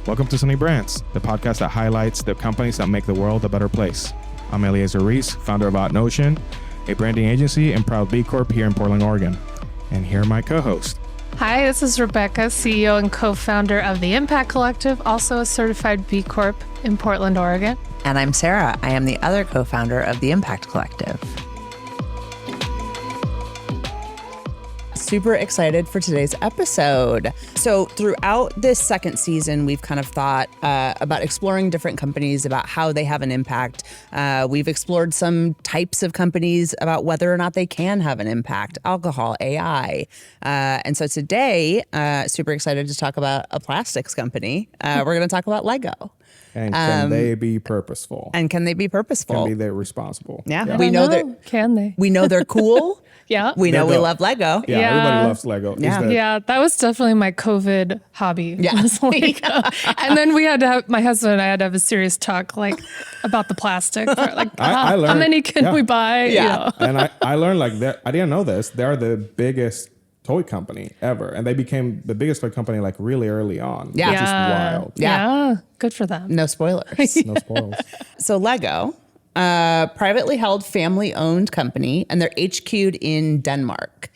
Welcome to Sunny Brands, the podcast that highlights the companies that make the world a better place. I'm Eliezer Reese, founder of Odd Notion, a branding agency and proud B Corp here in Portland, Oregon. And here are my co-hosts. Hi, this is Rebecca, CEO and co-founder of the Impact Collective, also a certified B Corp in Portland, Oregon. And I'm Sarah. I am the other co-founder of the Impact Collective. Super excited for today's episode. So throughout this second season, we've kind of thought about exploring different companies, about how they have an impact. We've explored some types of companies about whether or not they can have an impact, alcohol, AI. And so today, super excited to talk about a plastics company. We're going to talk about Lego. And can they be purposeful? And can they be purposeful? Can they responsible? Yeah. We know that. Can they? We know they're cool. Yeah. We know we love Lego. Yeah, everybody loves Lego. Yeah, that was definitely my COVID hobby. Yeah. Was Lego. And then we had to have, my husband and I had to have a serious talk about the plastic. Like, I learned, how many can we buy? Yeah. You know? And I learned I didn't know this. They're the biggest toy company ever. And they became the biggest toy company like really early on. Yeah. Which is wild. Yeah. Good for them. No spoilers. No spoils. So Lego, privately held family-owned company, and they're HQ'd in Denmark,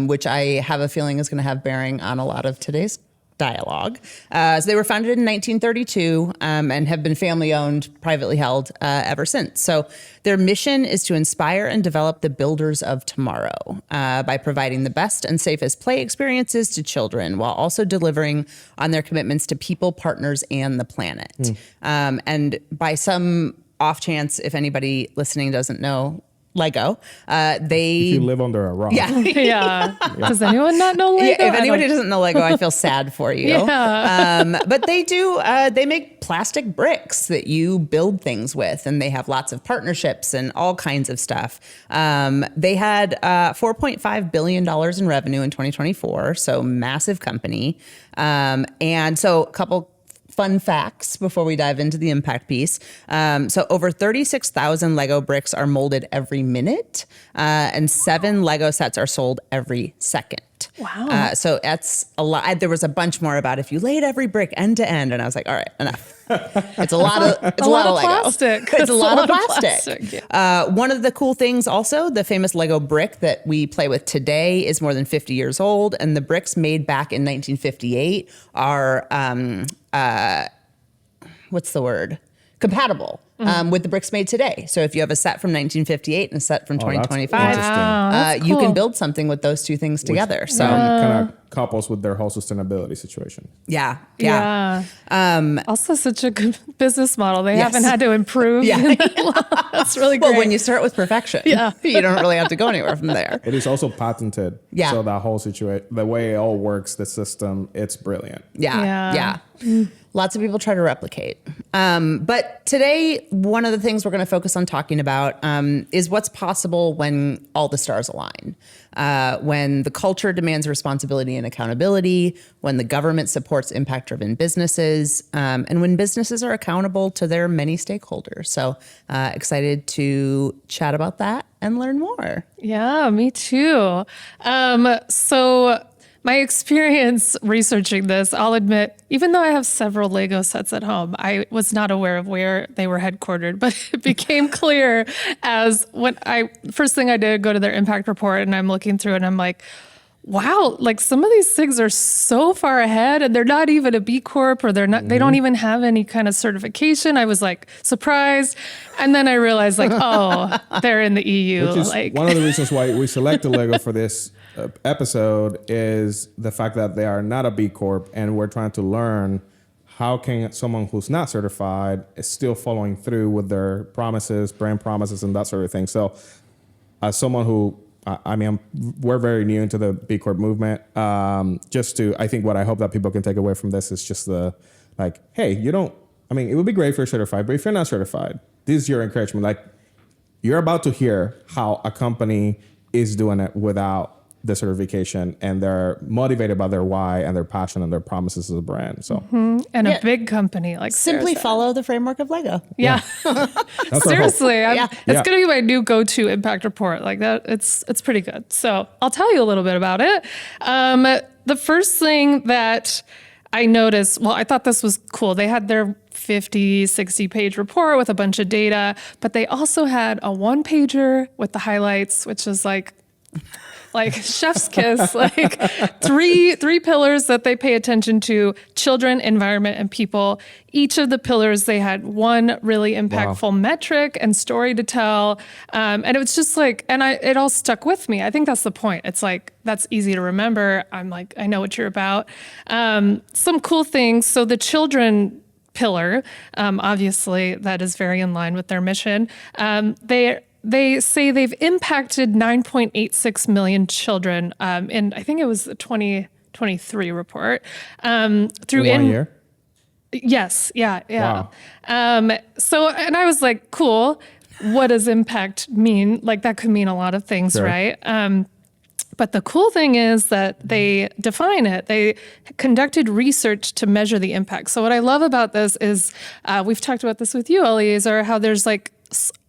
which I have a feeling is going to have bearing on a lot of today's dialogue. So they were founded in 1932 and have been family-owned, privately held ever since. So their mission is to inspire and develop the builders of tomorrow by providing the best and safest play experiences to children while also delivering on their commitments to people, partners, and the planet. And by some off chance, if anybody listening doesn't know Lego, If you live under a rock. Yeah. Yeah. Does anyone not know Lego? Yeah, if anybody doesn't know Lego, I feel sad for you. Yeah. But they do, they make plastic bricks that you build things with, and they have lots of partnerships and all kinds of stuff. They had $4.5 billion in revenue in 2024, so massive company. And so a couple fun facts before we dive into the impact piece. So over 36,000 Lego bricks are molded every minute, and 7 Lego sets are sold every second. Wow. So that's a lot. There was a bunch more about if you laid every brick end to end, and I was like, all right, enough. It's a lot of Lego. Plastic. It's a lot of plastic. Yeah. One of the cool things also, the famous Lego brick that we play with today is more than 50 years old, and the bricks made back in 1958 are what's the word? Compatible with the bricks made today. So if you have a set from 1958 and a set from 2025, That's you can cool. build something with those two things together. So kind of couples with their whole sustainability situation. yeah. Also such a good business model. They Yes. haven't had to improve. Yeah. That's really great. Well, when you start with perfection, you don't really have to go anywhere from there. It is also patented. Yeah. So that whole situation, the way it all works, the system, it's brilliant. Yeah. Lots of people try to replicate. But today, one of the things we're going to focus on talking about is what's possible when all the stars align. When the culture demands responsibility and accountability, when the government supports impact-driven businesses, and when businesses are accountable to their many stakeholders. So excited to chat about that and learn more. Yeah, me too. So my experience researching this, I'll admit, even though I have several Lego sets at home, I was not aware of where they were headquartered, but it became clear as first thing I did, go to their impact report, and I'm looking through and I'm like, wow, like some of these things are so far ahead and they're not even a B Corp or they don't even have any kind of certification. I was like surprised. And then I realized like, oh, they're in the EU. Which is one of the reasons why we selected Lego for this episode is the fact that they are not a B Corp, and we're trying to learn how can someone who's not certified is still following through with their promises, brand promises, and that sort of thing. So as someone who, we're very new into the B Corp movement. I think what I hope that people can take away from this is just hey, it would be great if you're certified, but if you're not certified, this is your encouragement. Like, you're about to hear how a company is doing it without the certification, and they're motivated by their why and their passion and their promises as a brand. So, and a big company like simply follow the framework of Lego. Yeah. Seriously. It's Yeah. going to be my new go-to impact report like that. It's pretty good. So I'll tell you a little bit about it. The first thing that I noticed, well, I thought this was cool. They had their 50, 60 page report with a bunch of data, but they also had a 1-pager with the highlights, which is like chef's kiss, like three pillars that they pay attention to: children, environment, and people. Each of the pillars, they had one really impactful metric and story to tell. And it was just like, and it all stuck with me. I think that's the point. It's like, that's easy to remember. I'm like, I know what you're about. Some cool things. So the children pillar, obviously that is very in line with their mission. They say they've impacted 9.86 million children, and I think it was a 2023 report. Through In 1 year? Yes, yeah. Wow. So, and I was like, cool. What does impact mean? Like, that could mean a lot of things, Sure. right? But the cool thing is that they define it. They conducted research to measure the impact. So what I love about this is, we've talked about this with you, Eliezer, how there's like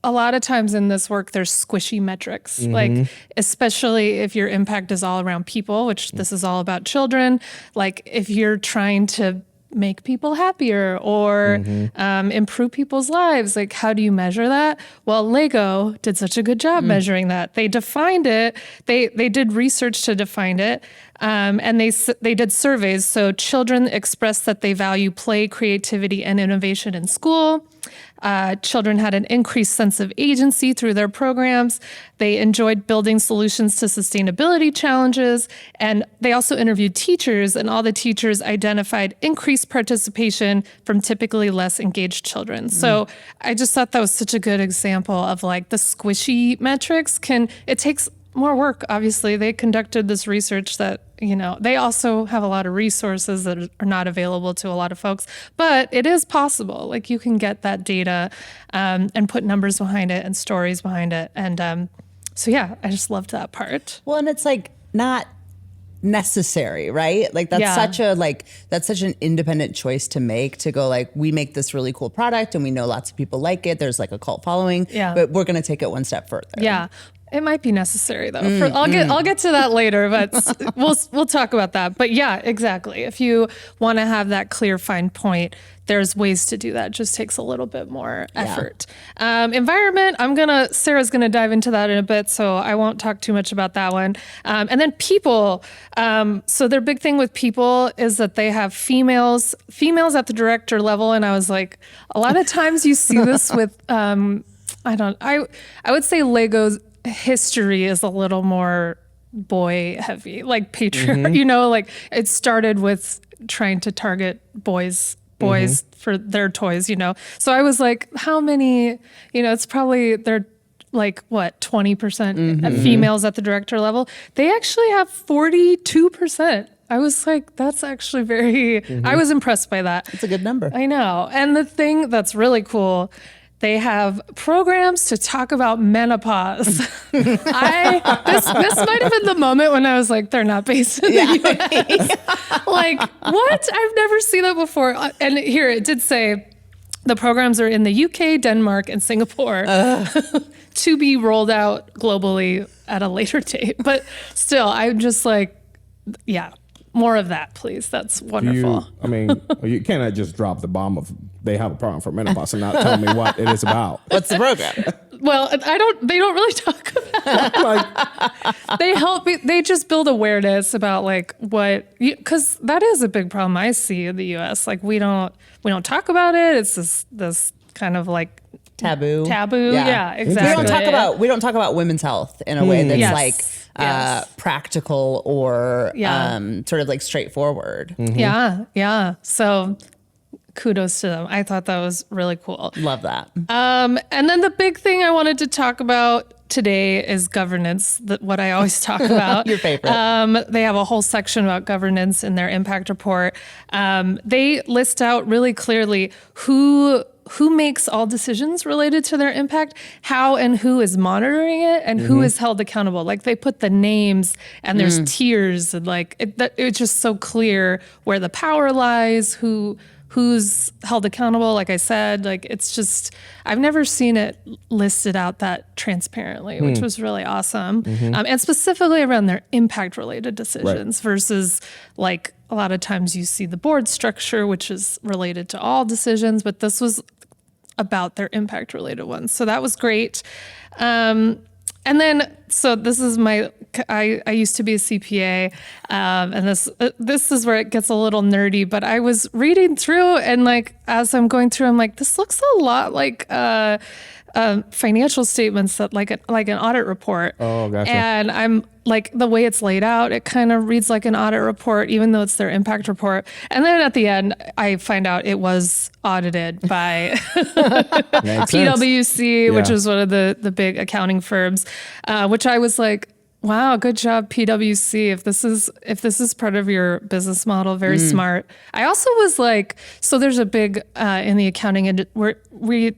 a lot of times in this work, there's squishy metrics, like especially if your impact is all around people, which this is all about children. Like if you're trying to make people happier or improve people's lives, like how do you measure that? Well, Lego did such a good job measuring that. They defined it. They did research to define it. And they did surveys. So children expressed that they value play, creativity, and innovation in school. Children had an increased sense of agency through their programs. They enjoyed building solutions to sustainability challenges. And they also interviewed teachers, and all the teachers identified increased participation from typically less engaged children. So I just thought that was such a good example of like the squishy metrics it takes more work. Obviously, they conducted this research that, they also have a lot of resources that are not available to a lot of folks, but it is possible. Like you can get that data and put numbers behind it and stories behind it. And so, yeah, I just loved that part. Well, and it's like not necessary, right? Like that's such an independent choice to make, to go like, we make this really cool product and we know lots of people like it. There's like a cult following, but we're going to take it one step further. Yeah. It might be necessary though. I'll get to that later, but we'll talk about that. But yeah, exactly. If you want to have that clear, fine point, there's ways to do that. It just takes a little bit more effort. Environment, Sarah's gonna dive into that in a bit, so I won't talk too much about that one. And then people. So their big thing with people is that they have females at the director level, and I was like, a lot of times you see this with I would say Lego's history is a little more boy heavy, like patriarch, like it started with trying to target boys for their toys, So I was like, how many, it's probably they're like what, 20% females at the director level. They actually have 42%. I was like, that's actually very, I was impressed by that. It's a good number. I know. And the thing that's really cool, they have programs to talk about menopause. This might have been the moment when I was like, they're not based in the US. Like, what? I've never seen that before. And here it did say the programs are in the UK, Denmark, and Singapore to be rolled out globally at a later date. But still, I'm just like, more of that, please. That's wonderful. You cannot just drop the bomb of they have a program for menopause and not tell me what it is about. What's the program? Well, they don't really talk about it. They just build awareness about like because that is a big problem I see in the US. Like we don't talk about it. It's this kind of like taboo. Yeah, exactly. We don't talk about women's health in a way that's Yes. practical or sort of like straightforward. Yeah. So kudos to them. I thought that was really cool. Love that. And then the big thing I wanted to talk about today is governance, what I always talk about. Your favorite. They have a whole section about governance in their impact report. They list out really clearly who makes all decisions related to their impact, how and who is monitoring it, and who is held accountable. Like they put the names and there's tiers, and like it's just so clear where the power lies, who who's held accountable. Like I said, like it's just, I've never seen it listed out that transparently, which was really awesome. And specifically around their impact related decisions versus like a lot of times you see the board structure, which is related to all decisions, but this was about their impact related ones. So that was great. And then, so this is I used to be a CPA, and this is where it gets a little nerdy, but I was reading through and like, as I'm going through, I'm like, this looks a lot like, financial statements that like an audit report. Oh, gotcha. And I'm like, the way it's laid out, it kind of reads like an audit report, even though it's their impact report. And then at the end, I find out it was audited by PwC, which is one of the big accounting firms, which I was like, wow, good job, PwC. If this is part of your business model, very smart. I also was like, so there's a big in the accounting where we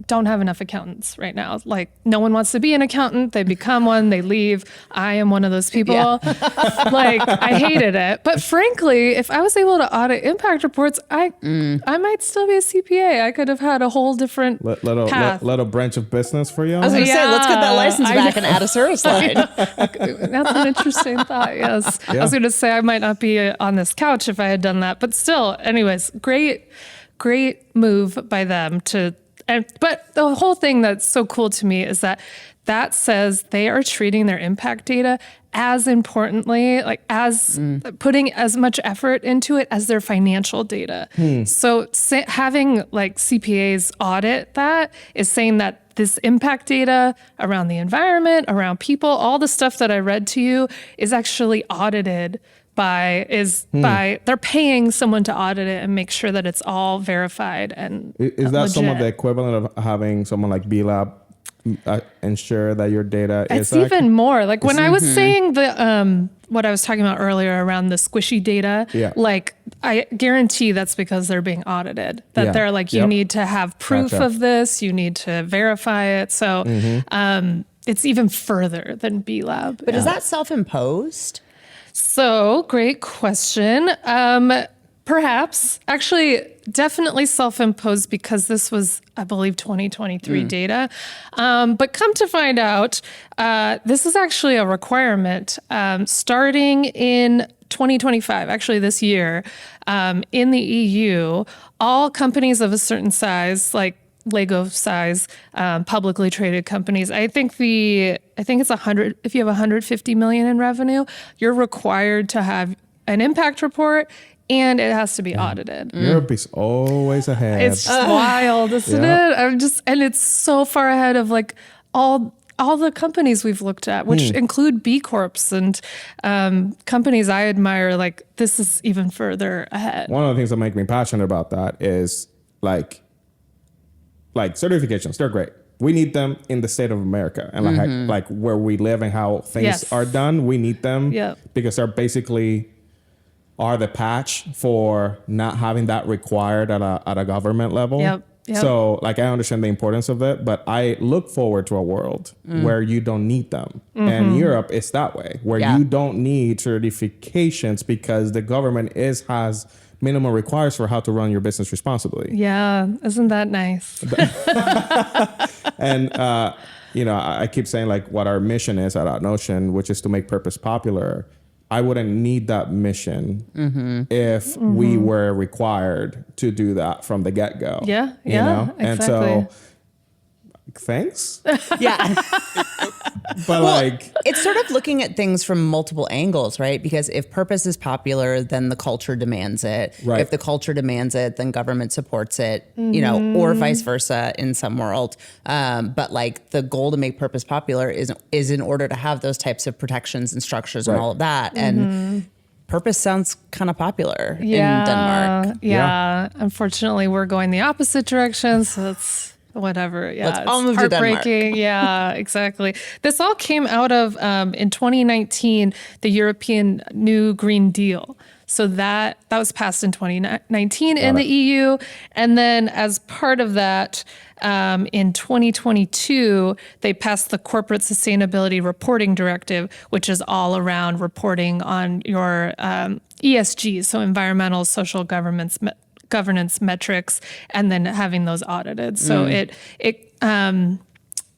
don't have enough accountants right now. Like no one wants to be an accountant. They become one, they leave. I am one of those people. Yeah. Like I hated it. But frankly, if I was able to audit impact reports, I might still be a CPA. I could have had a whole different path. Little branch of business for you. I was going to say, let's get that license back and add a service line. That's an interesting thought. Yes. Yeah. I was going to say I might not be on this couch if I had done that, but still, anyways, great move by them but the whole thing that's so cool to me is that says they are treating their impact data as importantly, like as putting as much effort into it as their financial data. So having like CPAs audit that is saying that this impact data around the environment, around people, all the stuff that I read to you is actually audited by they're paying someone to audit it and make sure that it's all verified and is that legit. some of the equivalent of having someone like B-Lab ensure that your data it's is even more like when I was saying the what I was talking about earlier around the squishy data, like I guarantee that's because they're being audited, that they're like, you need to have proof of this, you need to verify it. So it's even further than B-Lab. But is that self-imposed? So great question. Perhaps actually definitely self-imposed because this was, I believe, 2023 data. But come to find out, this is actually a requirement starting in 2025, actually this year, in the EU, all companies of a certain size, like Lego size, publicly traded companies. I think it's 100. If you have 150 million in revenue, you're required to have an impact report, and it has to be audited. Europe is always ahead. It's just wild, isn't it? And it's so far ahead of like all the companies we've looked at, which include B Corps and companies I admire. Like this is even further ahead. One of the things that make me passionate about that is like certifications. They're great. We need them in the state of America and like where we live and how things are done. We need them because they're basically are the patch for not having that required at a government level. Yep. So like I understand the importance of it, but I look forward to a world where you don't need them. And Europe is that way, where you don't need certifications because the government has minimum requires for how to run your business responsibly. Yeah, isn't that nice? And I keep saying like what our mission is at OutNotion, which is to make purpose popular. I wouldn't need that mission if we were required to do that from the get-go. Yeah, exactly. And so, thanks. But it's sort of looking at things from multiple angles, right? Because if purpose is popular, then the culture demands it. Right. If the culture demands it, then government supports it, or vice versa in some world. But like the goal to make purpose popular is in order to have those types of protections and structures and all of that. And purpose sounds kind of popular in Denmark. Yeah. Unfortunately, we're going the opposite direction. So it's whatever. Yeah. Let's all move to Denmark. Heartbreaking. Yeah, exactly. This all came out of, in 2019, the European New Green Deal. So that was passed in 2019 in the EU. And then as part of that, in 2022, they passed the Corporate Sustainability Reporting Directive, which is all around reporting on your ESG, so environmental, social, governance metrics and then having those audited. So it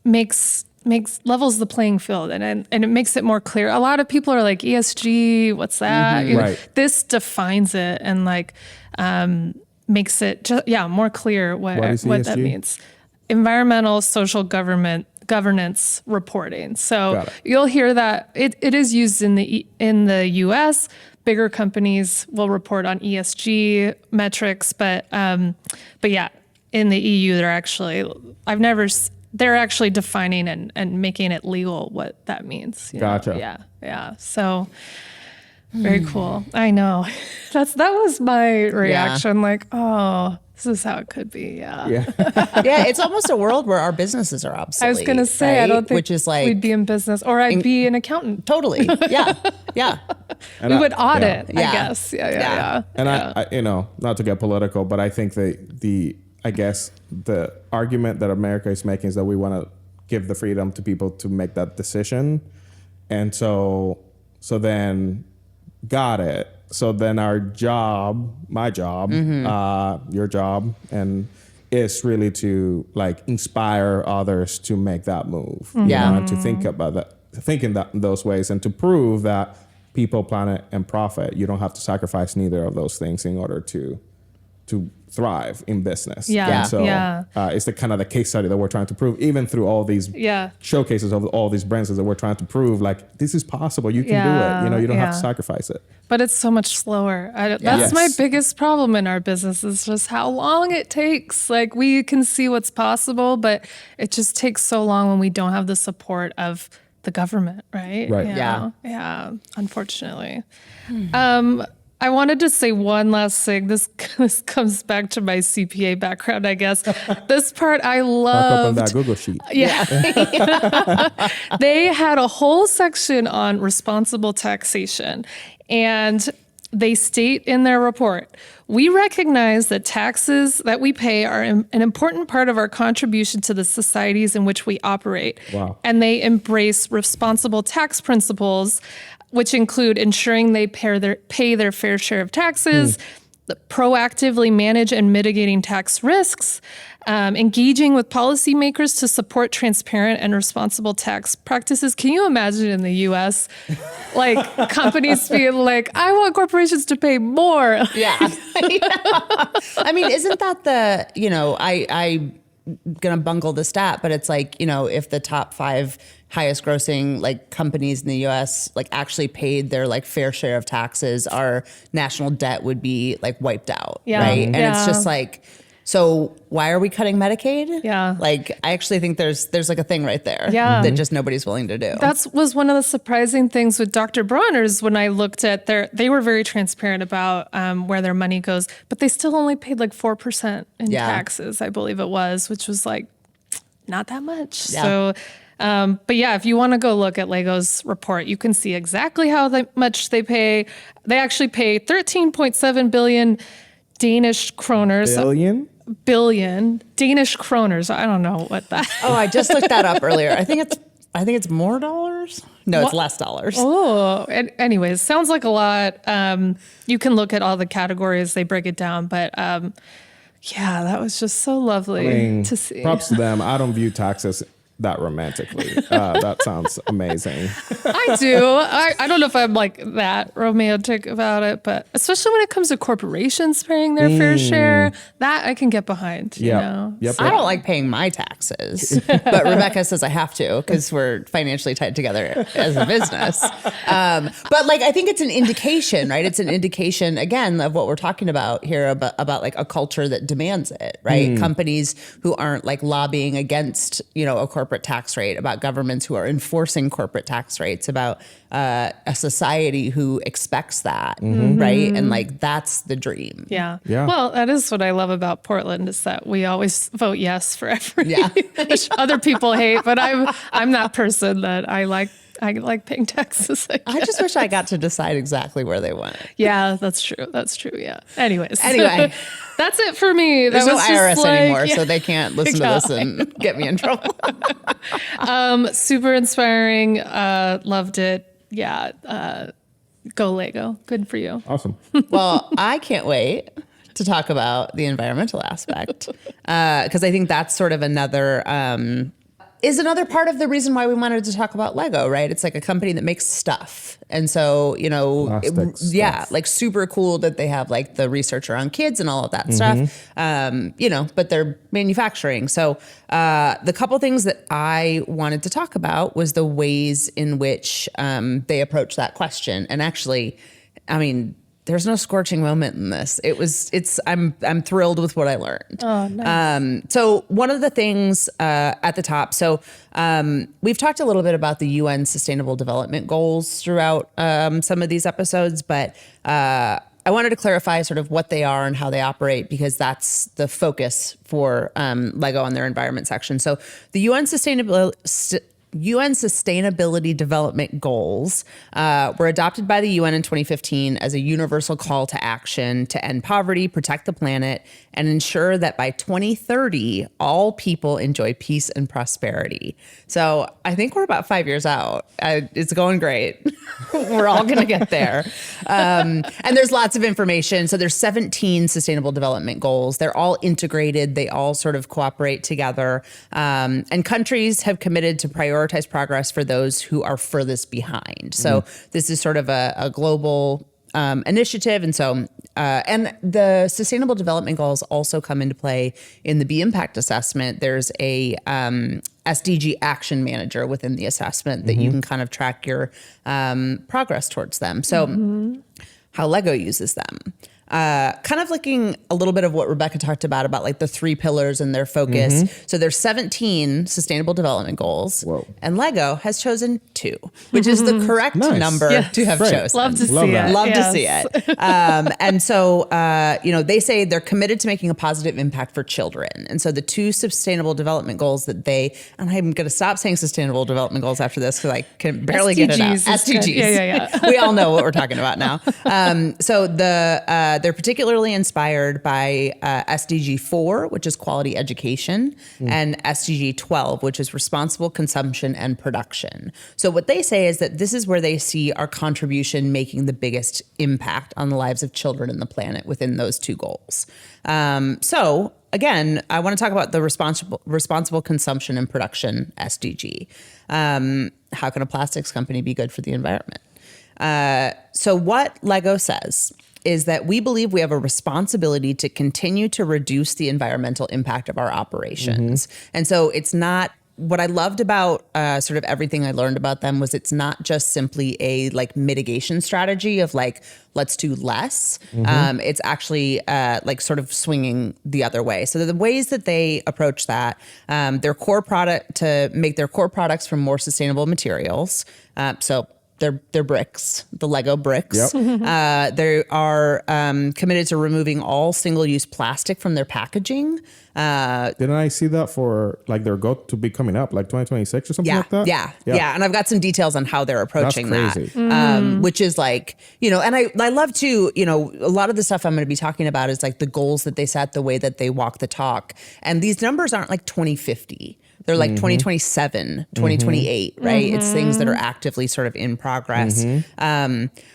makes levels the playing field and it makes it more clear. A lot of people are like, ESG, what's that? You know, Right. this defines it and like makes it more clear what that ESG? means. Environmental, social, governance reporting. So Got it. you'll hear that it is used in the US. Bigger companies will report on ESG metrics, but yeah, in the EU, they're actually defining and making it legal what that means. you know? Gotcha. Yeah. So very cool. I know. That was my reaction. Like, oh, this is how it could be. Yeah. Yeah, it's almost a world where our businesses are obsolete. I was gonna say, I right? don't think Which is like we'd be in business, or I'd be an accountant. totally. Yeah. And We would audit, I Yeah. guess. Yeah. And I, you know, not to get political, but I think the argument that America is making is that we want to give the freedom to people to make that decision. And so then got it. So then our job, my job, your job, and is really to like inspire others to make that move. You know, and to think about that, think in those ways, and to prove that people, planet, and profit, you don't have to sacrifice neither of those things in order to thrive in business. Yeah, And so yeah. it's the kind of the case study that we're trying to prove, even through all these showcases of all these brands that we're trying to prove, like, this is possible. You can do it. You know, you don't have to sacrifice it. But it's so much slower. That's Yes. my biggest problem in our business is just how long it takes. Like we can see what's possible, but it just takes so long when we don't have the support of the government, right? Right. You Yeah. know? Yeah, unfortunately. I wanted to say one last thing. This comes back to my CPA background, I guess. This part I Back up on loved. that Google sheet. Yeah. They had a whole section on responsible taxation. And they state in their report, we recognize that taxes that we pay are an important part of our contribution to the societies in which we operate. Wow. And they embrace responsible tax principles, which include ensuring they pay their fair share of taxes, proactively manage and mitigating tax risks, engaging with policymakers to support transparent and responsible tax practices. Can you imagine in the U.S., like companies being like, I want corporations to pay more? Yeah. I mean, isn't that the, you know, I'm going to bungle the stat, but it's like, you know, if the top 5 highest grossing like companies in the US like actually paid their like fair share of taxes, our national debt would be like wiped out. Yeah. Right. And Yeah. it's just like, so why are we cutting Medicaid? Yeah. Like, I actually think there's like a thing right there Yeah. that just nobody's willing to do. That was one of the surprising things with Dr. Bronner's when I looked at they were very transparent about where their money goes, but they still only paid like 4% in taxes, I believe it was, which was like not that much. Yeah. So, but yeah, if you want to go look at Lego's report, you can see exactly how much they pay. They actually pay 13.7 billion Danish kroners. Billion Danish kroners. I don't know what that. Oh, I just looked that up earlier. I think it's more dollars. No, it's less dollars. Oh, anyways, sounds like a lot. You can look at all the categories, they break it down, but yeah, that was just so lovely to see. Props to them. I don't view taxes that romantically. That sounds amazing. I do. I don't know if I'm like that romantic about it, but especially when it comes to corporations paying their fair share, that I can get behind. You know? Yep. I don't like paying my taxes, but Rebecca says I have to because we're financially tied together as a business. But like, I think it's an indication, right? It's an indication again of what we're talking about here about like a culture that demands it, right? Companies who aren't like lobbying against, you know, a corporate tax rate, about governments who are enforcing corporate tax rates, about a society who expects that, right? And like, that's the dream. Yeah. Yeah. Well, that is what I love about Portland is that we always vote yes for everything, Yeah. which other people hate. But I'm that person that I like paying taxes. I just wish I got to decide exactly where they went. Yeah, that's true. That's true. Yeah. Anyways. Anyway. That's it for me. There's no was just IRS like, anymore, yeah. so they can't listen to this and get me in trouble. Super inspiring. Loved it. Yeah. Go Lego. Good for you. Awesome. Well, I can't wait to talk about the environmental aspect, because I think that's sort of another part of the reason why we wanted to talk about Lego, right? It's like a company that makes stuff. And so, Plastic stuff. like super cool that they have like the research around kids and all of that stuff, but they're manufacturing. So the couple things that I wanted to talk about was the ways in which they approach that question. And actually, I mean, there's no scorching moment in this. I'm thrilled with what I learned. Oh, nice. So one of the things at the top, we've talked a little bit about the UN Sustainable Development Goals throughout some of these episodes, but I wanted to clarify sort of what they are and how they operate, because that's the focus for Lego on their environment section. So the UN Sustainability Development Goals were adopted by the UN in 2015 as a universal call to action to end poverty, protect the planet, and ensure that by 2030, all people enjoy peace and prosperity. So I think we're about 5 years out. It's going great. We're all going to get there. And there's lots of information. So there's 17 sustainable development goals. They're all integrated. They all sort of cooperate together. And countries have committed to prioritize progress for those who are furthest behind. So this is sort of a global initiative. And so, and the Sustainable Development Goals also come into play in the B Impact assessment. There's a SDG action manager within the assessment that you can kind of track your progress towards them. So how Lego uses them. Kind of looking a little bit of what Rebecca talked about like the 3 pillars and their focus. So there's 17 sustainable development goals. Whoa. And Lego has chosen 2, which is the correct number to have chosen. Love to Love see that. it. Love to Yes. see it. And so, they say they're committed to making a positive impact for children. And so the 2 sustainable development goals that and I'm going to stop saying sustainable development goals after this because I can barely get it out. SDGs is good. Yeah. We all know what we're talking about now. So they're particularly inspired by SDG 4, which is quality education, and SDG 12, which is responsible consumption and production. So what they say is that this is where they see our contribution making the biggest impact on the lives of children and the planet within those 2 goals. So again, I want to talk about the responsible consumption and production SDG. How can a plastics company be good for the environment? So what Lego says is that we believe we have a responsibility to continue to reduce the environmental impact of our operations. And so it's not, what I loved about sort of everything I learned about them was it's not just simply a like mitigation strategy of like, let's do less. It's actually like sort of swinging the other way. So the ways that they approach that, their core product to make their core products from more sustainable materials. So they're bricks, the Lego bricks. Yep. They are committed to removing all single-use plastic from their packaging. Didn't I see that for like their goal to be coming up, like 2026 or something like that? Yeah. And I've got some details on how they're approaching That's crazy. that, which is like, and I love to, a lot of the stuff I'm going to be talking about is like the goals that they set, the way that they walk the talk. And these numbers aren't like 2050. They're like 2027, 2028, right? It's things that are actively sort of in progress.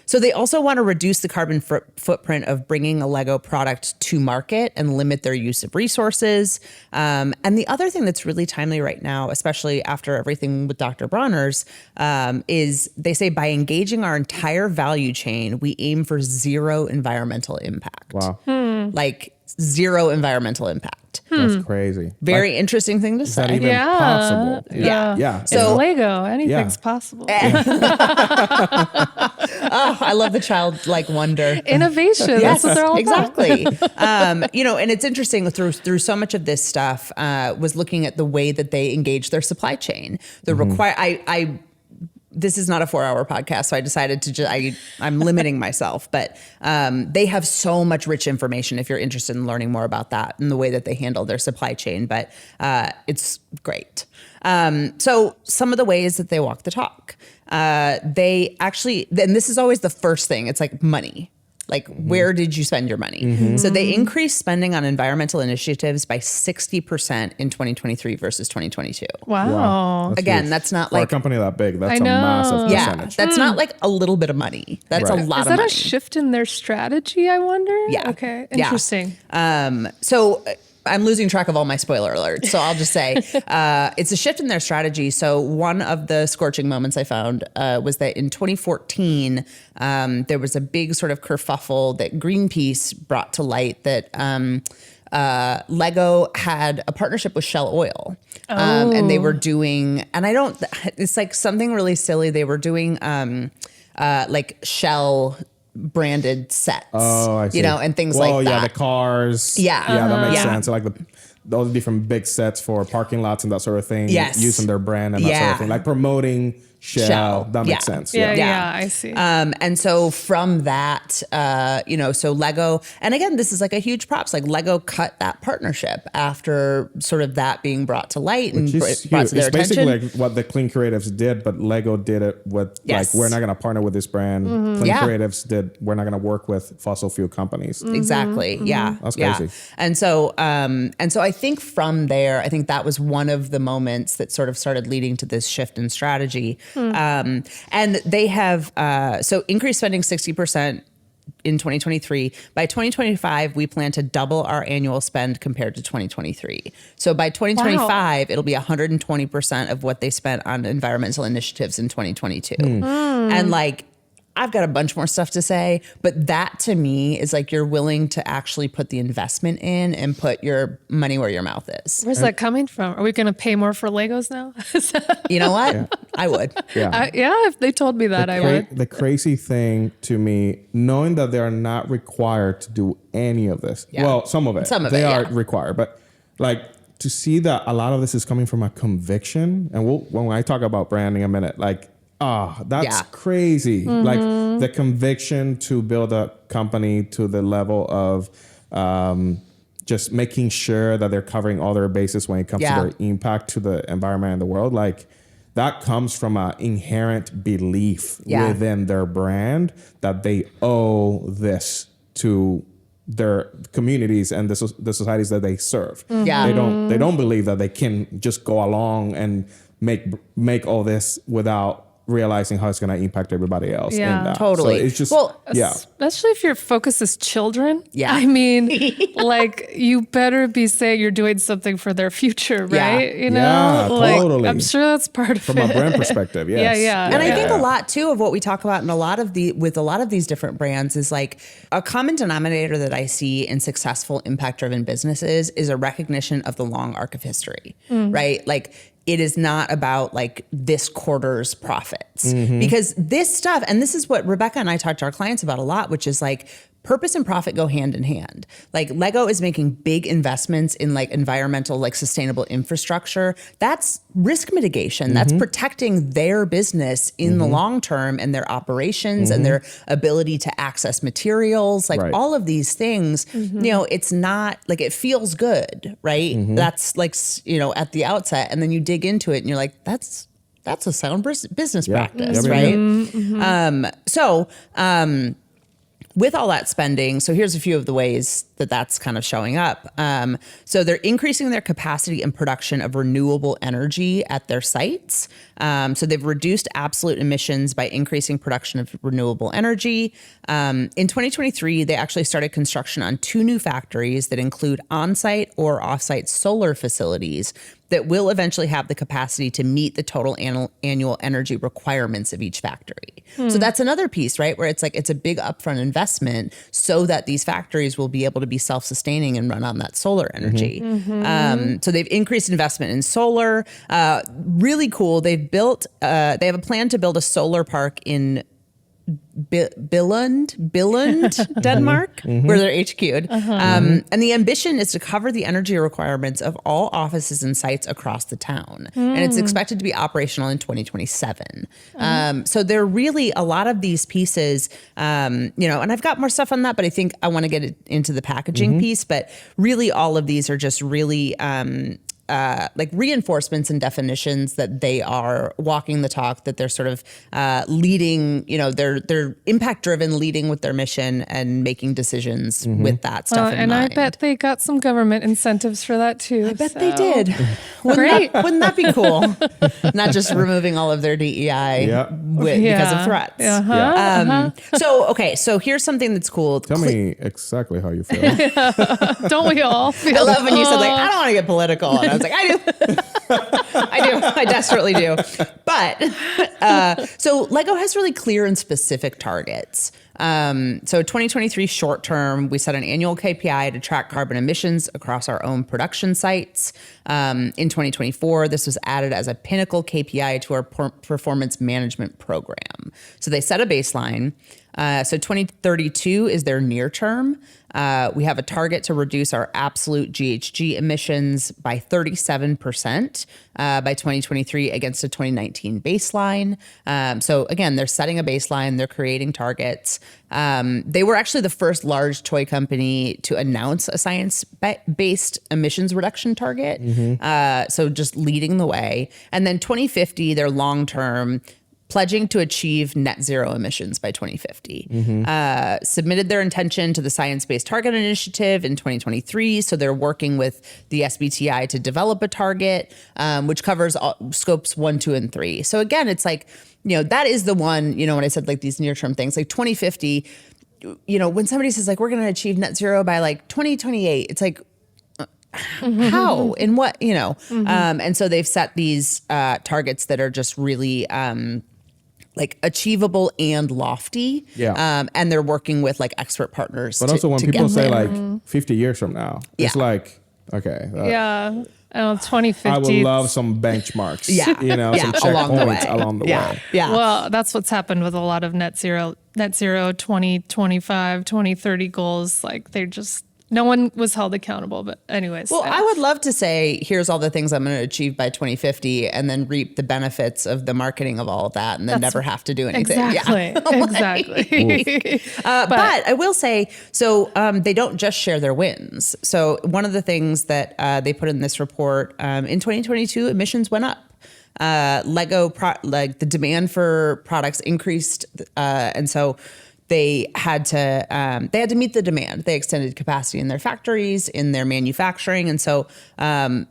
So they also want to reduce the carbon footprint of bringing a Lego product to market and limit their use of resources. And the other thing that's really timely right now, especially after everything with Dr. Bronner's, is they say by engaging our entire value chain, we aim for 0 environmental impact. Wow. Like 0 environmental impact. That's crazy. Very interesting thing to Is that say. even possible? Yeah. It's So- Lego. Anything's possible. Oh, I love the childlike wonder. Innovation. That's what they're all about. Exactly. And it's interesting through so much of this stuff was looking at the way that they engage their supply chain. This is not a 4-hour podcast, so I decided to I'm limiting myself, but they have so much rich information if you're interested in learning more about that and the way that they handle their supply chain, but it's great. So some of the ways that they walk the talk, they actually, and this is always the first thing, it's like money. Like, where did you spend your money? So they increased spending on environmental initiatives by 60% in 2023 versus 2022. Wow. Again, huge. that's not For a like, company that big. That's I a know. massive yeah, percentage. that's not like a little bit of money. That's Right. a lot Is of that money. a shift in their strategy, I wonder? Yeah. Okay. Yeah. Interesting. So I'm losing track of all my spoiler alerts. So I'll just say it's a shift in their strategy. So one of the scorching moments I found was that in 2014, there was a big sort of kerfuffle that Greenpeace brought to light that Lego had a partnership with Shell Oil. And they were doing, and it's like something really silly. They were doing like Shell branded sets, I see. and things well, like that. yeah, the cars. Yeah. that makes Yeah. sense. So like all the different big sets for parking lots and that sort of thing. Yes. Using their brand and that sort Yeah. of thing. Like promoting Shell. That makes Yeah. sense. Yeah, Yeah. I see. And so from that, so Lego, and again, this is like a huge props. Like Lego cut that partnership after sort of that being brought to light and Which is brought huge. to their It's basically attention. like what the Clean Creatives did, but Lego did it with Yes. like, we're not going to partner with this brand. Clean Yeah. Creatives did, we're not going to work with fossil fuel companies. Exactly. Yeah. That's yeah. crazy. And so I think from there, I think that was one of the moments that sort of started leading to this shift in strategy. And they have, so increased spending 60% in 2023. By 2025, we plan to double our annual spend compared to 2023. So by 2025, it'll be 120% of what they spent on environmental initiatives in 2022. And like, I've got a bunch more stuff to say, but that to me is like you're willing to actually put the investment in and put your money where your mouth is. Where's that coming from? Are we going to pay more for Legos now? You know what? I would. Yeah. Yeah, if they told me that, I would. The crazy thing to me, knowing that they are not required to do any of this. Yeah. Well, some of it. Some of they it, are yeah. required, but like to see that a lot of this is coming from a conviction. And when I talk about branding a minute, like, that's Yeah. crazy. Like the conviction to build a company to the level of just making sure that they're covering all their bases when it comes Yeah. to their impact to the environment and the world. Like that comes from an inherent belief Yeah. within their brand that they owe this to their communities and the societies that they serve. Yeah. They don't believe that they can just go along and make all this without realizing how it's going to impact everybody else. Yeah. in that. Totally. So it's just, Well, yeah. Especially if your focus is children. Yeah. I mean, like you better be saying you're doing something for their future, Yeah. right? You Yeah, know, like totally. I'm sure that's part of From it. a brand perspective, yes. Yeah. And I think Yeah. a lot too of what we talk about in with a lot of these different brands is like a common denominator that I see in successful impact driven businesses is a recognition of the long arc of history, right? Like it is not about like this quarter's profits because this stuff, and this is what Rebecca and I talk to our clients about a lot, which is like purpose and profit go hand in hand. Like Lego is making big investments in like environmental, like sustainable infrastructure. That's risk mitigation. That's protecting their business in the long term and their operations and their ability to access materials, like Right. all of these things, it's not like it feels good, right? That's like, at the outset. And then you dig into it and you're like, that's a sound business practice, Yeah, right? With all that spending, so here's a few of the ways that that's kind of showing up. So they're increasing their capacity and production of renewable energy at their sites. So they've reduced absolute emissions by increasing production of renewable energy. In 2023, they actually started construction on 2 new factories that include on-site or off-site solar facilities that will eventually have the capacity to meet the total annual energy requirements of each factory. So that's another piece, right? Where it's like, it's a big upfront investment so that these factories will be able to be self-sustaining and run on that solar energy. So they've increased investment in solar. Really cool. They have a plan to build a solar park in Billund, Denmark, where they're HQ'd. And the ambition is to cover the energy requirements of all offices and sites across the town. And it's expected to be operational in 2027. So they're really a lot of these pieces, and I've got more stuff on that, but I think I want to get into the packaging piece. But really all of these are just really like reinforcements and definitions that they are walking the talk, that they're sort of leading, they're impact driven, leading with their mission and making decisions with that stuff in and mind. I bet they got some government incentives for that too. I bet they did. Great. Wouldn't that be cool? Not just removing all of their DEI because of threats. So here's something that's cool. Tell me exactly how you feel. Don't we all? I love when you said like, I don't want to get political. And I was like, I do. I do. I desperately do. But so Lego has really clear and specific targets. So 2023 short term, we set an annual KPI to track carbon emissions across our own production sites. In 2024, this was added as a pinnacle KPI to our performance management program. So they set a baseline. So 2032 is their near term. We have a target to reduce our absolute GHG emissions by 37% by 2023 against a 2019 baseline. So again, they're setting a baseline, they're creating targets. They were actually the first large toy company to announce a science-based emissions reduction target. So just leading the way. And then 2050, they're long-term, pledging to achieve net zero emissions by 2050. Submitted their intention to the Science Based Target Initiative in 2023. So they're working with the SBTI to develop a target, which covers scopes 1, 2, and 3. So again, it's like, that is the one, when I said like these near-term things, like 2050, when somebody says like, we're going to achieve net zero by like 2028, it's like, how and what, and so they've set these targets that are just really like achievable and lofty. And they're working with like expert partners. But also when people say like 50 years from now, it's like, okay. 2050. I would love some benchmarks. Some checkpoints along the way. Well, that's what's happened with a lot of net zero 2025, 2030 goals. Like no one was held accountable, but anyways. Well, I would love to say, here's all the things I'm going to achieve by 2050 and then reap the benefits of the marketing of all of that and then never have to do anything. Exactly. Exactly. But I will say, so they don't just share their wins. So one of the things that they put in this report, in 2022, emissions went up. Lego, the demand for products increased. And so they had to meet the demand. They extended capacity in their factories, in their manufacturing, and so I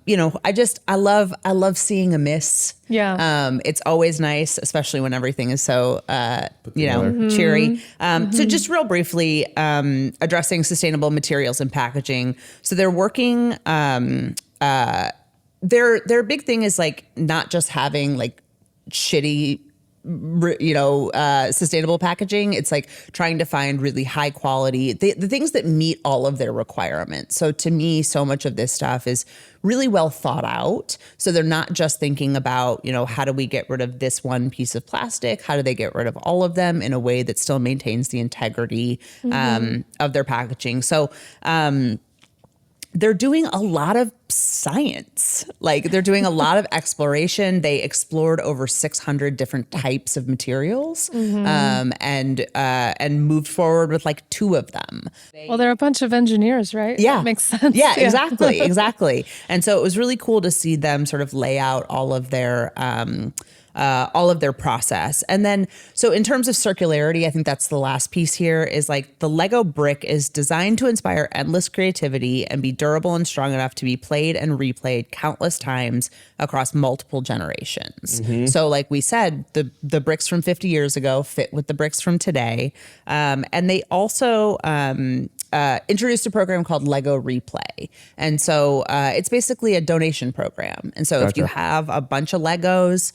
love seeing a miss. It's always nice, especially when everything is so cheery. So just real briefly, addressing sustainable materials and packaging. So they're working. Their big thing is like not just having like shitty, sustainable packaging. It's like trying to find really high quality, the things that meet all of their requirements. So to me, so much of this stuff is really well thought out. So they're not just thinking about, how do we get rid of this one piece of plastic? How do they get rid of all of them in a way that still maintains the integrity of their packaging? So, they're doing a lot of science. Like they're doing a lot of exploration. They explored over 600 different types of materials, and moved forward with like 2 of them. Well, they're a bunch of engineers, right? Yeah. That makes sense. Yeah, exactly. And so it was really cool to see them sort of lay out all of their process. And then, so in terms of circularity, I think that's the last piece here is like the Lego brick is designed to inspire endless creativity and be durable and strong enough to be played and replayed countless times across multiple generations. So like we said, the bricks from 50 years ago fit with the bricks from today. And they also, introduced a program called Lego Replay. And so it's basically a donation program. And so if you have a bunch of Legos,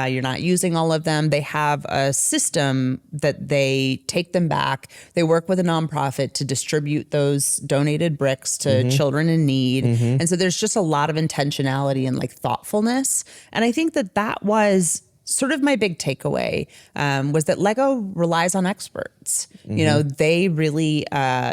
you're not using all of them, they have a system that they take them back. They work with a nonprofit to distribute those donated bricks to children in need. And so there's just a lot of intentionality and like thoughtfulness. And I think that was sort of my big takeaway, was that Lego relies on experts. They really,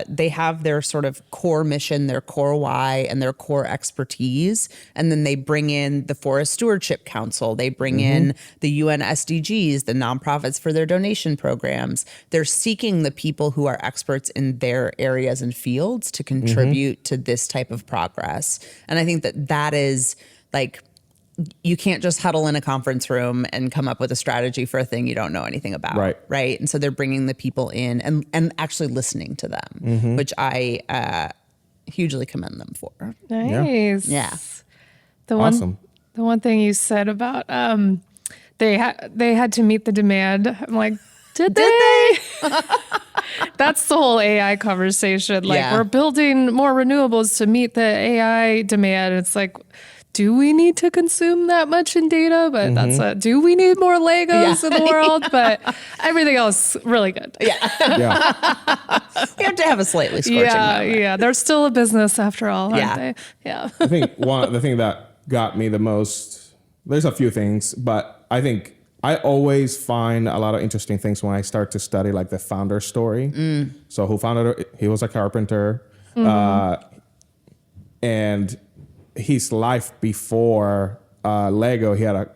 they have their sort of core mission, their core why, and their core expertise. And then they bring in the Forest Stewardship Council. They bring in the UN SDGs, the nonprofits for their donation programs. They're seeking the people who are experts in their areas and fields to contribute to this type of progress. And I think that is like you can't just huddle in a conference room and come up with a strategy for a thing you don't know anything about. Right. And so they're bringing the people in and actually listening to them, which I hugely commend them for. Nice. Yeah. Awesome. The one thing you said about they had to meet the demand. I'm like, did they? That's the whole AI conversation. Like we're building more renewables to meet the AI demand. It's like, do we need to consume that much in data? But do we need more Legos in the world? But everything else really good. Yeah. You have to have a slightly scorching moment. Yeah. They're still a business after all, aren't Yeah. they? Yeah. I think the thing that got me the most, there's a few things, but I think I always find a lot of interesting things when I start to study like the founder story. So who founded it? He was a carpenter. And his life before Lego, he had a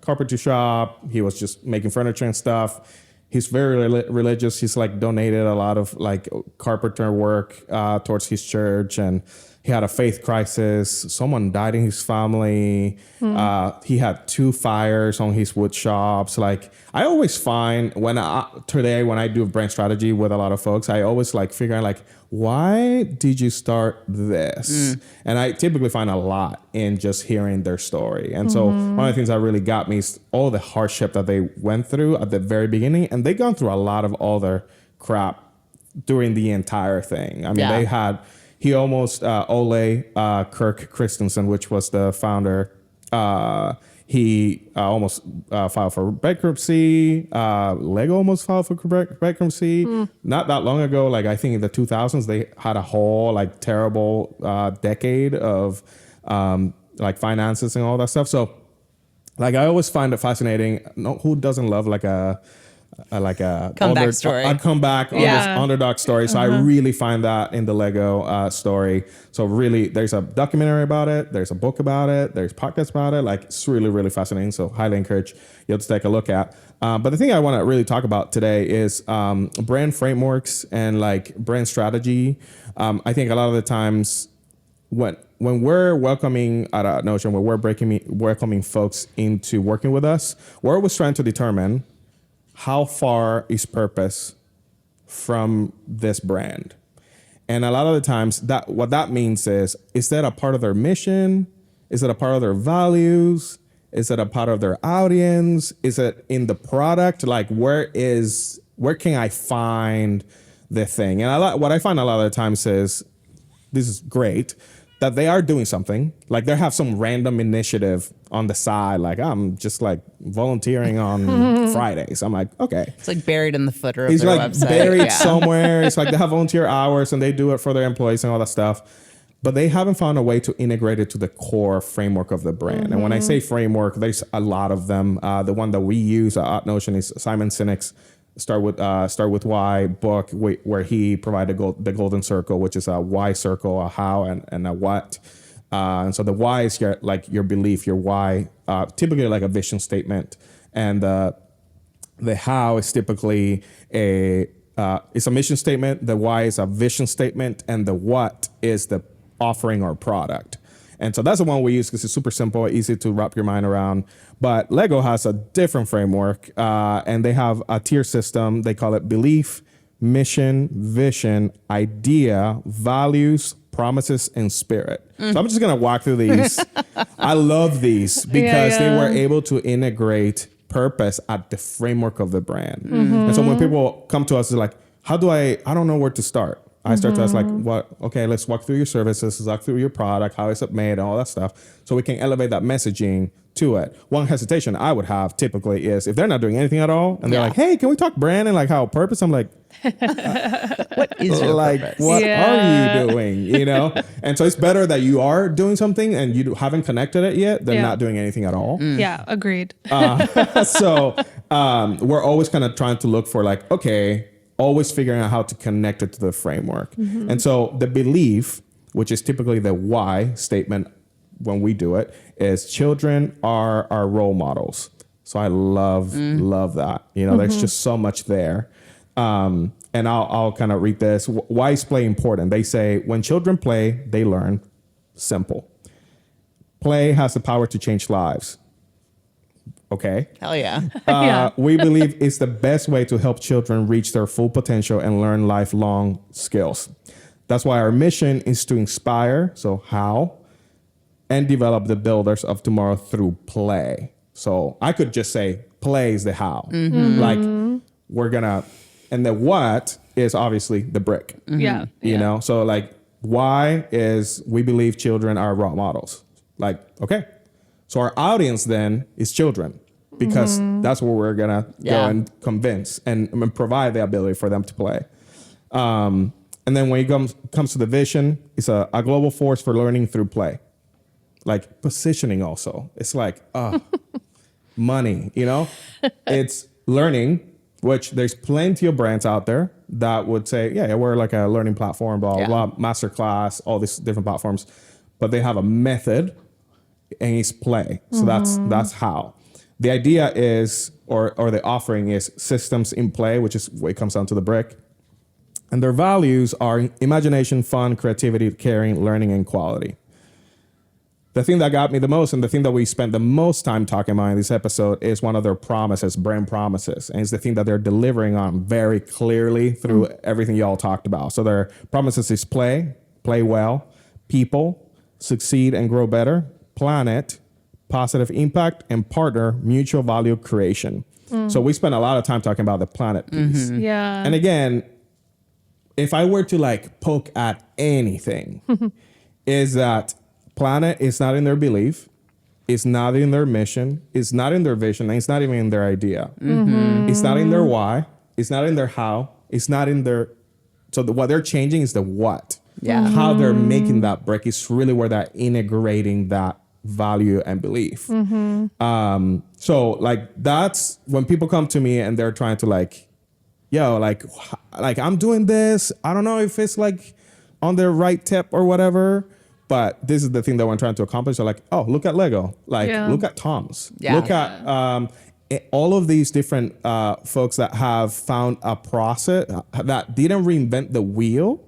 carpentry shop. He was just making furniture and stuff. He's very religious. He's like donated a lot of like carpenter work towards his church, and he had a faith crisis. Someone died in his family. He had 2 fires on his wood shops. Like I always find when I do brand strategy with a lot of folks, I always like figure out like, why did you start this? And I typically find a lot in just hearing their story. And so one of the things that really got me is all the hardship that they went through at the very beginning. And they gone through a lot of other crap during the entire thing. I mean, they had, he almost, Ole Kirk Christensen, which was the founder, he almost filed for bankruptcy. Lego almost filed for bankruptcy. Not that long ago, like I think in the 2000s, they had a whole like terrible decade of like finances and all that stuff. So like I always find it fascinating. Who doesn't love like a comeback story, a comeback underdog story. So I really find that in the Lego story. So really, there's a documentary about it. There's a book about it. There's podcasts about it. Like it's really, really fascinating. So highly encourage you to take a look at. But the thing I want to really talk about today is brand frameworks and like brand strategy. I think a lot of the times when we're welcoming at Notion, when we're welcoming folks into working with us, we're always trying to determine how far is purpose from this brand? And a lot of the times that what that means is that a part of their mission? Is it a part of their values? Is it a part of their audience? Is it in the product? Like where can I find the thing? And what I find a lot of the times is, this is great, that they are doing something. Like they have some random initiative on the side. Like I'm just like volunteering on Fridays. I'm like, okay. It's like buried in the footer of He's their like website. buried somewhere. It's like they have volunteer hours and they do it for their employees and all that stuff. But they haven't found a way to integrate it to the core framework of the brand. And when I say framework, there's a lot of them. The one that we use at Notion is Simon Sinek's Start with Why book, where he provided the golden circle, which is a why circle, a how, and a what. And so the why is your belief, your why, typically like a vision statement, and the how is typically it's a mission statement. The why is a vision statement, and the what is the offering or product. And so that's the one we use because it's super simple, easy to wrap your mind around. But Lego has a different framework, and they have a tier system. They call it belief, mission, vision, idea, values, promises, and spirit. So I'm just going to walk through these. I love these because they were able to integrate purpose at the framework of the brand. And so when people come to us, they're like, I don't know where to start. I start to ask like, let's walk through your services, let's walk through your product, how is it made, and all that stuff. So we can elevate that messaging to it. One hesitation I would have typically is if they're not doing anything at all and they're like, hey, can we talk brand and like how purpose? I'm like, what is your like, purpose? what are you doing? You know? And so it's better that you are doing something and you haven't connected it yet than not doing anything at all. Yeah, agreed. So we're always kind of trying to look for like, okay, always figuring out how to connect it to the framework. And so the belief, which is typically the why statement when we do it, is children are our role models. So I love that. You know, there's just so much there. And I'll kind of read this. Why is play important? They say when children play, they learn. Simple. Play has the power to change lives. Okay. Hell yeah. Yeah. We believe it's the best way to help children reach their full potential and learn lifelong skills. That's why our mission is to inspire, so how, and develop the builders of tomorrow through play. So I could just say play is the how. Like we're gonna, and the what is obviously the brick. Yeah. You know, so like why is we believe children are role models. Like, okay. So our audience then is children because that's what we're gonna go and convince and provide the ability for them to play. And then when it comes to the vision, it's a global force for learning through play. Like positioning also. It's like money, you know? It's learning, which there's plenty of brands out there that would say, yeah, we're like a learning platform, blah, blah, blah, masterclass, all these different platforms. But they have a method and it's play. So that's how. The idea is, or the offering is systems in play, which is what it comes down to the brick. And their values are imagination, fun, creativity, caring, learning, and quality. The thing that got me the most and the thing that we spent the most time talking about in this episode is one of their promises, brand promises. And it's the thing that they're delivering on very clearly through everything y'all talked about. So their promises is play well, people, succeed and grow better, planet, positive impact, and partner, mutual value creation. So we spent a lot of time talking about the planet piece. Yeah. And again, if I were to like poke at anything, is that planet is not in their belief, it's not in their mission, it's not in their vision, and it's not even in their idea. It's not in their why, it's not in their how, it's not in their, so what they're changing is the what. Yeah. How they're making that brick is really where they're integrating that value and belief. So like that's when people come to me and they're trying to like, yo, like I'm doing this. I don't know if it's like on the right tip or whatever, but this is the thing that we're trying to accomplish. So like, oh, look at Lego. Like, look at Tom's. Yeah. Look at all of these different folks that have found a process that didn't reinvent the wheel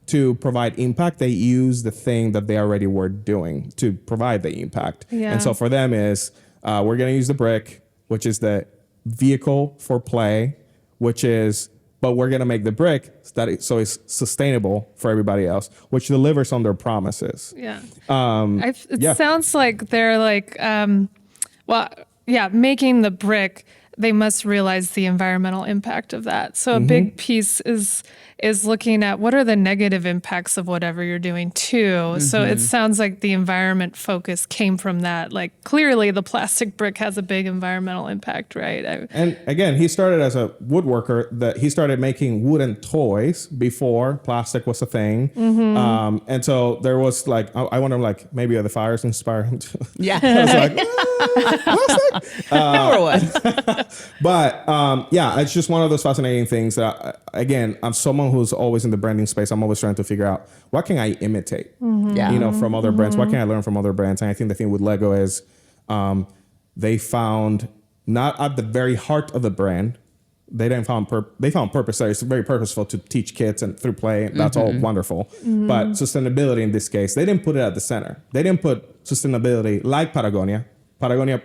to provide impact. They use the thing that they already were doing to provide the impact. Yeah. And so for them is, we're going to use the brick, which is the vehicle for play, but we're going to make the brick so it's sustainable for everybody else, which delivers on their promises. Yeah. Yeah. It sounds like they're like, making the brick, they must realize the environmental impact of that. So a big piece is looking at what are the negative impacts of whatever you're doing too. So it sounds like the environment focus came from that. Like clearly the plastic brick has a big environmental impact, right? And again, he started as a woodworker. That he started making wooden toys before plastic was a thing. And so there was like, I wonder, like maybe the fires inspired him to. Yeah. I was like, Or what? but it's just one of those fascinating things that, again, I'm someone who's always in the branding space. I'm always trying to figure out what can I imitate, from other brands. What can I learn from other brands? And I think the thing with Lego is they found not at the very heart of the brand. They found purpose there. It's very purposeful to teach kids and through play. That's all wonderful. But sustainability in this case, they didn't put it at the center. They didn't put sustainability like Patagonia. Patagonia,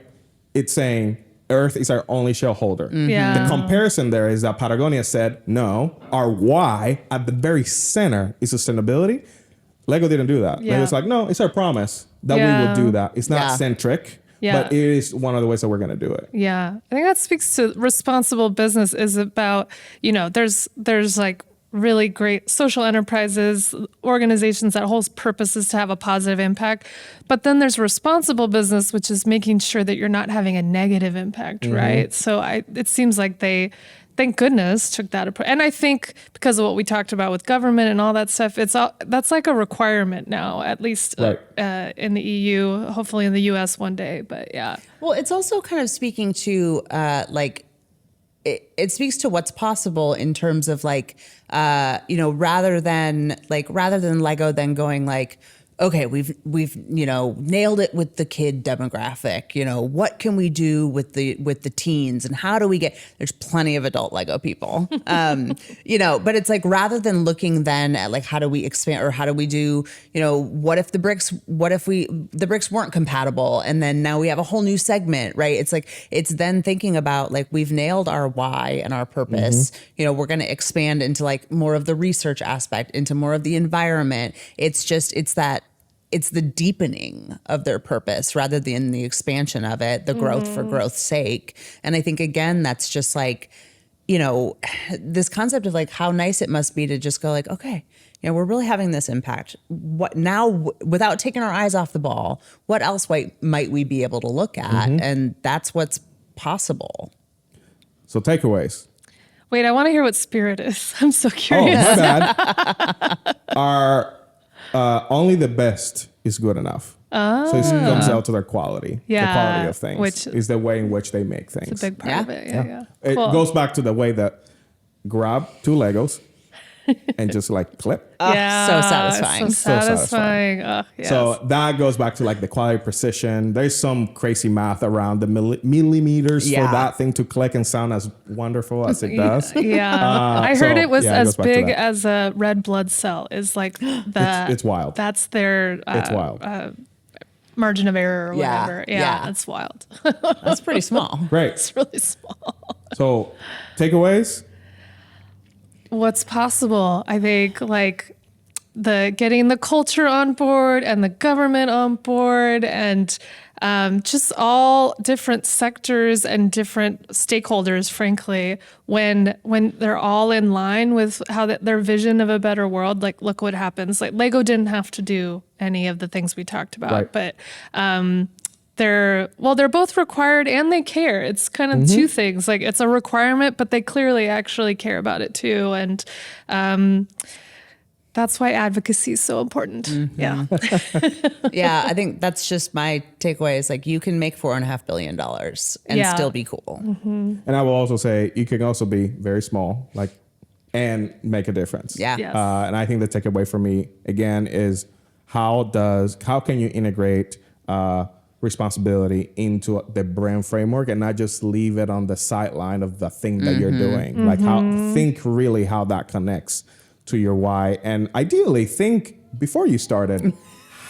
it's saying Earth is our only shareholder. Yeah. The comparison there is that Patagonia said, no, our why at the very center is sustainability. Lego didn't do that. Yeah. Lego's like, no, it's our promise that we will do that. It's not centric, but it is one of the ways that we're going to do it. Yeah. I think that speaks to responsible business is about, there's like really great social enterprises, organizations that whole purpose is to have a positive impact. But then there's responsible business, which is making sure that you're not having a negative impact, right? So it seems like they, thank goodness, took that approach. And I think because of what we talked about with government and all that stuff, that's like a requirement now, at least in the EU, hopefully in the US one day. But yeah. Well, it's also kind of speaking to it speaks to what's possible in terms of like, rather than Lego then going like, okay, we've nailed it with the kid demographic. What can we do with the teens, and how do we get? There's plenty of adult Lego people, but it's like, rather than looking then at like, how do we expand, or how do we do, what if the bricks weren't compatible, and then now we have a whole new segment, right? It's like, it's then thinking about like, we've nailed our why and our purpose. We're going to expand into like more of the research aspect, into more of the environment. It's the deepening of their purpose rather than the expansion of it, the growth for growth's sake. And I think, again, that's just like, this concept of like how nice it must be to just go like, okay, we're really having this impact. What now, without taking our eyes off the ball, what else might we be able to look at? And that's what's possible. So takeaways. Wait, I want to hear what spirit is. I'm so curious. Oh, my bad. Only the best is good enough. So it comes out to their quality. Yeah, the quality of things, which is the way in which they make things. It's a big part of it. Yeah. It Cool. goes back to the way that grab 2 Legos and just like clip. Yeah, So satisfying. So So satisfying. satisfying. Oh, yes. So that goes back to like the quality, precision. There's some crazy math around the millimeters for Yeah. that thing to click and sound as wonderful as it does. Yeah, I heard so, it was yeah, it as goes back to big that. as a red blood cell. Is like the It's wild. That's their It's wild. margin of error or Yeah, whatever. Yeah, yeah. that's wild. That's pretty small. Great. It's really small. So takeaways. What's possible? I think like the getting the culture on board and the government on board, and just all different sectors and different stakeholders, frankly, when they're all in line with how their vision of a better world. Like, look what happens. Like, Lego didn't have to do any of the things we talked about, Right. but they're both required and they care. It's kind of two things. Like, it's a requirement, but they clearly actually care about it too. And that's why advocacy is so important. Yeah. Yeah, I think that's just my takeaway is like, you can make $4.5 billion and Yeah. still be cool. And I will also say you can also be very small, like, and make a difference. Yeah. Yes. And I think the takeaway for me again is how can you integrate responsibility into the brand framework and not just leave it on the sideline of the thing that you're doing. Like think really how that connects to your why, and ideally think before you started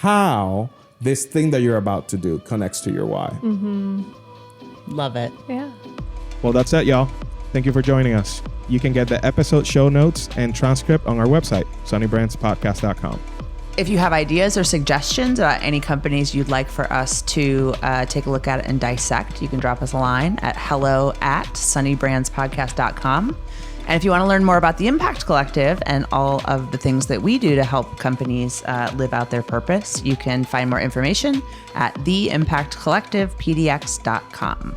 how this thing that you're about to do connects to your why. Love it. Yeah. Well, that's it, y'all. Thank you for joining us. You can get the episode show notes and transcript on our website, sunnybrandspodcast.com. If you have ideas or suggestions about any companies you'd like for us to take a look at and dissect, you can drop us a line at hello@sunnybrandspodcast.com. And if you want to learn more about the Impact Collective and all of the things that we do to help companies live out their purpose, you can find more information at theimpactcollectivepdx.com.